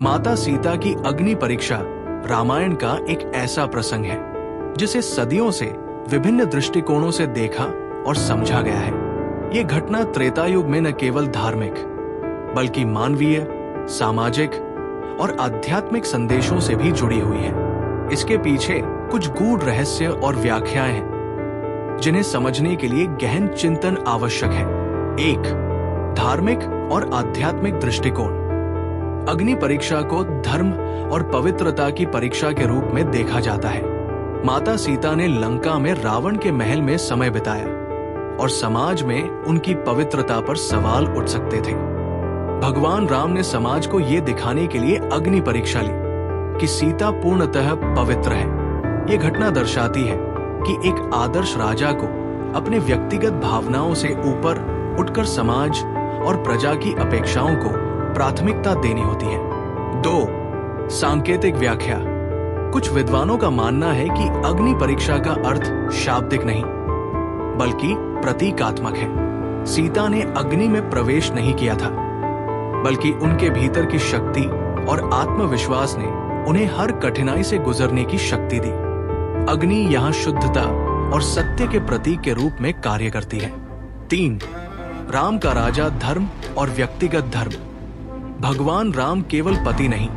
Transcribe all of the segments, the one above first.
माता सीता की अग्नि परीक्षा रामायण का एक ऐसा प्रसंग है जिसे सदियों से विभिन्न दृष्टिकोणों से देखा और समझा गया है। ये घटना त्रेता युग में न केवल धार्मिक बल्कि मानवीय, सामाजिक और आध्यात्मिक संदेशों से भी जुड़ी हुई है। इसके पीछे कुछ गूढ़ रहस्य और व्याख्याएं हैं जिन्हें समझने के लिए गहन चिंतन आवश्यक है। 1. धार्मिक और आध्यात्मिक दृष्टिकोण। अग्नि परीक्षा को धर्म और पवित्रता की परीक्षा के रूप में देखा जाता है। माता सीता ने लंका में रावण के महल में समय बिताया और समाज में उनकी पवित्रता पर सवाल उठ सकते थे। भगवान राम ने समाज को यह दिखाने के लिए अग्नि परीक्षा ली कि सीता पूर्णतः पवित्र है। ये घटना दर्शाती है कि एक आदर्श राजा को अपने व्यक्तिगत भावनाओं से ऊपर उठकर समाज और प्रजा की अपेक्षाओं को प्राथमिकता देनी होती है। 2. सांकेतिक व्याख्या। कुछ विद्वानों का मानना है कि अग्नि परीक्षा का अर्थ शाब्दिक नहीं बल्कि प्रतीकात्मक है। सीता ने अग्नि में प्रवेश नहीं किया था बल्कि उनके भीतर की शक्ति और आत्मविश्वास ने उन्हें हर कठिनाई से गुजरने की शक्ति दी। अग्नि यहाँ शुद्धता और सत्य के प्रतीक के रूप में कार्य करती है। 3. राम का राजा धर्म और व्यक्तिगत धर्म। भगवान राम केवल पति नहीं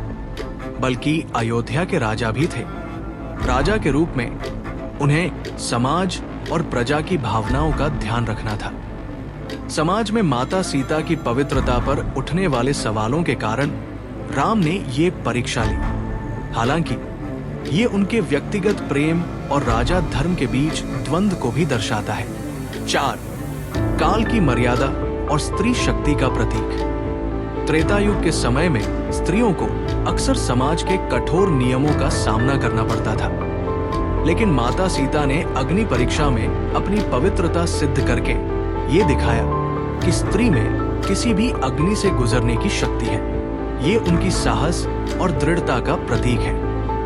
बल्कि अयोध्या के राजा भी थे। राजा के रूप में उन्हें समाज और प्रजा की भावनाओं का ध्यान रखना था। समाज में माता सीता की पवित्रता पर उठने वाले सवालों के कारण राम ने ये परीक्षा ली। हालांकि ये उनके व्यक्तिगत प्रेम और राजा धर्म के बीच द्वंद्व को भी दर्शाता है। 4. काल की मर्यादा और स्त्री शक्ति का प्रतीक। त्रेता युग के समय में स्त्रियों को अक्सर समाज के कठोर नियमों का सामना करना पड़ता था, लेकिन माता सीता ने अग्नि परीक्षा में अपनी पवित्रता सिद्ध करके ये दिखाया कि स्त्री में किसी भी अग्नि से गुजरने की शक्ति है। ये उनकी साहस और दृढ़ता का प्रतीक है।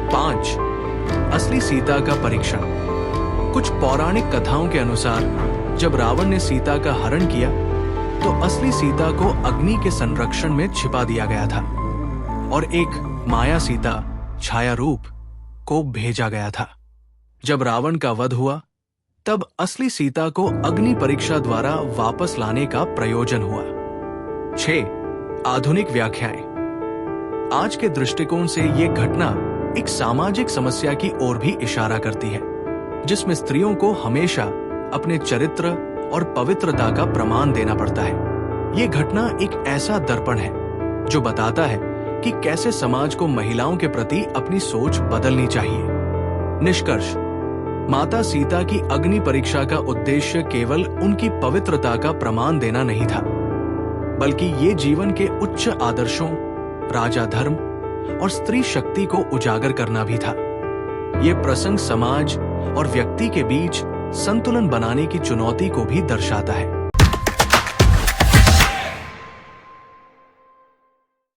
5. असली सीता का परीक्षण। कुछ पौराणिक कथाओं के अनुसार जब रावण ने सीता का हरण किया तो असली सीता को अग्नि के संरक्षण में छिपा दिया गया था और एक माया सीता छाया रूप को भेजा गया था। जब रावण का वध हुआ तब असली सीता को अग्नि परीक्षा द्वारा वापस लाने का प्रयोजन हुआ। 6. आधुनिक व्याख्याएं। आज के दृष्टिकोण से यह घटना एक सामाजिक समस्या की ओर भी इशारा करती है, जिसमें स्त्रियों को हमेशा अपने चरित्र और पवित्रता का प्रमाण देना पड़ता है। ये घटना एक ऐसा दर्पण है जो बताता है कि कैसे समाज को महिलाओं के प्रति अपनी सोच बदलनी चाहिए। निष्कर्ष: माता सीता की अग्नि परीक्षा का उद्देश्य केवल उनकी पवित्रता का प्रमाण देना नहीं था, बल्कि ये जीवन के उच्च आदर्शों, राजा धर्म और स्त्री शक्ति को उजागर करना भी था। ये प्रसंग समाज और व्यक्ति के बीच संतुलन बनाने की चुनौती को भी दर्शाता है।